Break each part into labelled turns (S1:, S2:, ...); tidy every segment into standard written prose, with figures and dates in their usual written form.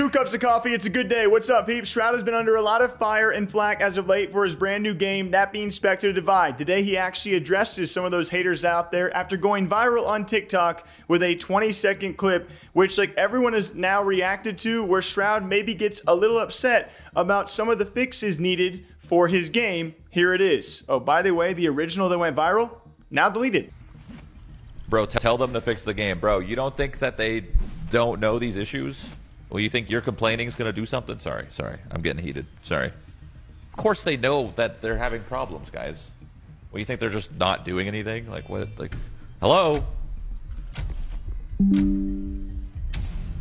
S1: 2 cups of coffee, it's a good day. What's up, peeps? Shroud has been under a lot of fire and flack as of late for his brand new game, that being Spectre Divide. Today, he actually addresses some of those haters out there after going viral on TikTok with a 20-second clip, which like everyone has now reacted to, where Shroud maybe gets a little upset about some of the fixes needed for his game. Here it is. Oh, by the way, the original that went viral, now deleted.
S2: Bro, tell them to fix the game. Bro, you don't think that they don't know these issues? Well, you think your complaining is going to do something? Sorry. I'm getting heated. Sorry. Of course they know that they're having problems, guys. Well, you think they're just not doing anything? Like, what? Like, hello?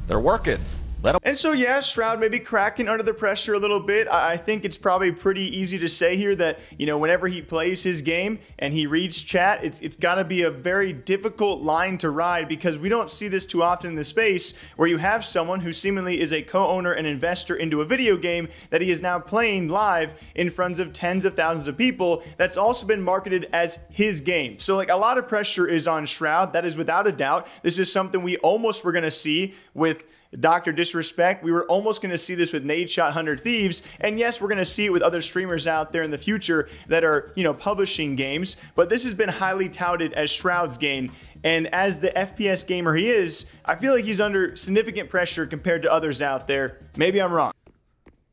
S2: They're working. Let them.
S1: And so, yeah, Shroud may be cracking under the pressure a little bit. I think it's probably pretty easy to say here that, you know, whenever he plays his game and he reads chat, it's got to be a very difficult line to ride, because we don't see this too often in the space where you have someone who seemingly is a co-owner and investor into a video game that he is now playing live in front of tens of thousands of people that's also been marketed as his game. So, like, a lot of pressure is on Shroud. That is without a doubt. This is something we almost were going to see with Dr. Disrespect. We were almost going to see this with Nade Shot 100 Thieves, and yes, we're going to see it with other streamers out there in the future that are, you know, publishing games, but this has been highly touted as Shroud's game, and as the FPS gamer he is, I feel like he's under significant pressure compared to others out there. Maybe I'm wrong.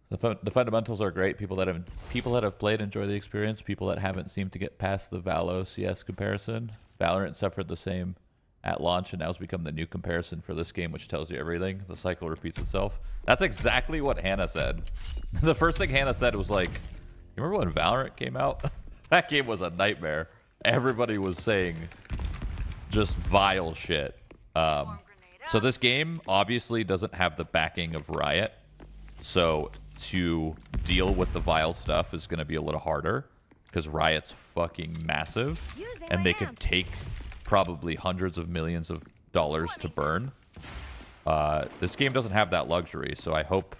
S2: The fundamentals are great. People that have played enjoy the experience. People that haven't seem to get past the Valo CS comparison. Valorant suffered the same at launch, and now it's become the new comparison for this game, which tells you everything. The cycle repeats itself. That's exactly what Hannah said. The first thing Hannah said was like, you remember when Valorant came out? That game was a nightmare. Everybody was saying just vile shit. So this game obviously doesn't have the backing of Riot, so to deal with the vile stuff is going to be a little harder, because Riot's fucking massive, and they could take probably hundreds of millions of dollars to burn. This game doesn't have that luxury, so I hope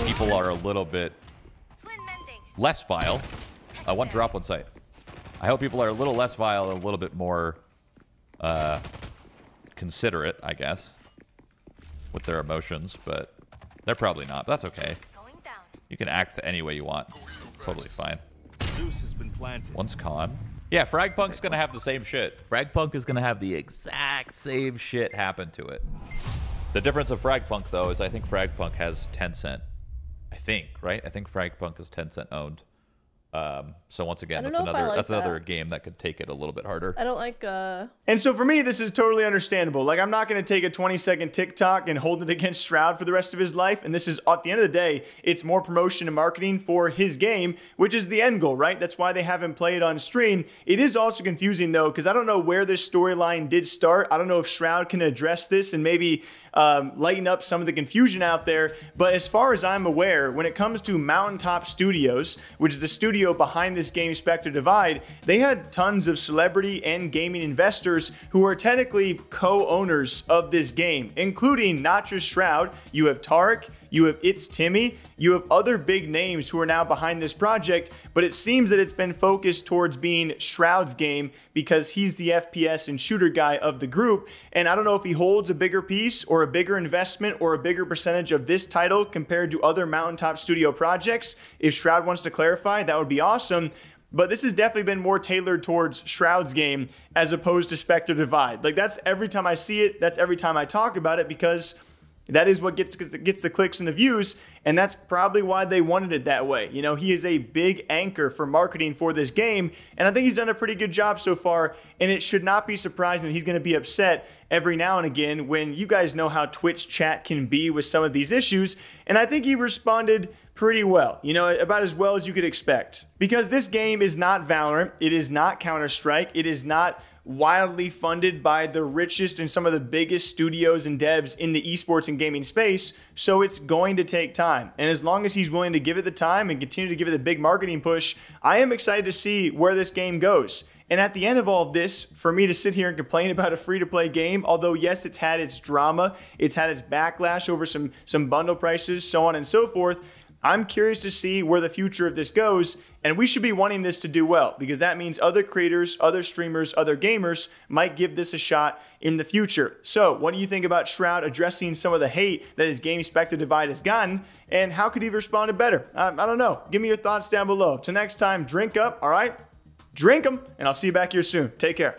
S2: people are a little bit less vile. One drop, one sight. I hope people are a little less vile and a little bit more considerate, I guess, with their emotions, but they're probably not. But that's okay. You can act any way you want. It's totally fine. One's con. Yeah, Fragpunk's gonna have the same shit. Fragpunk is gonna have the exact same shit happen to it. The difference of Fragpunk, though, is I think Fragpunk has Tencent. I think, right? I think Fragpunk is Tencent owned. So once again, that's another game that could take it a little bit harder.
S3: I don't like
S1: And so for me, this is totally understandable. Like, I'm not going to take a 20-second TikTok and hold it against Shroud for the rest of his life. And this is, at the end of the day, it's more promotion and marketing for his game, which is the end goal, right? That's why they haven't played on stream. It is also confusing, though, because I don't know where this storyline did start. I don't know if Shroud can address this and maybe lighten up some of the confusion out there. But as far as I'm aware, when it comes to Mountaintop Studios, which is the studio behind this game, Spectre Divide, they had tons of celebrity and gaming investors who are technically co-owners of this game, including not just Shroud. You have Tarek, you have It's Timmy, you have other big names who are now behind this project, but it seems that it's been focused towards being Shroud's game because he's the FPS and shooter guy of the group, and I don't know if he holds a bigger piece or a bigger investment or a bigger percentage of this title compared to other Mountaintop Studio projects. If Shroud wants to clarify, that would be awesome. But this has definitely been more tailored towards Shroud's game as opposed to Spectre Divide. Like, that's every time I see it, that's every time I talk about it, because that is what gets the clicks and the views, and that's probably why they wanted it that way. You know, he is a big anchor for marketing for this game, and I think he's done a pretty good job so far, and it should not be surprising that he's going to be upset every now and again when you guys know how Twitch chat can be with some of these issues, and I think he responded pretty well, you know, about as well as you could expect. Because this game is not Valorant, it is not Counter-Strike, it is not wildly funded by the richest and some of the biggest studios and devs in the esports and gaming space, so it's going to take time. And as long as he's willing to give it the time and continue to give it the big marketing push, I am excited to see where this game goes. And at the end of all of this, for me to sit here and complain about a free-to-play game, although yes, it's had its drama, it's had its backlash over some bundle prices, so on and so forth, I'm curious to see where the future of this goes, and we should be wanting this to do well because that means other creators, other streamers, other gamers might give this a shot in the future. So what do you think about Shroud addressing some of the hate that his game Spectre Divide has gotten, and how could he have responded better? I don't know. Give me your thoughts down below. Till next time, drink up, all right? Drink them, and I'll see you back here soon. Take care.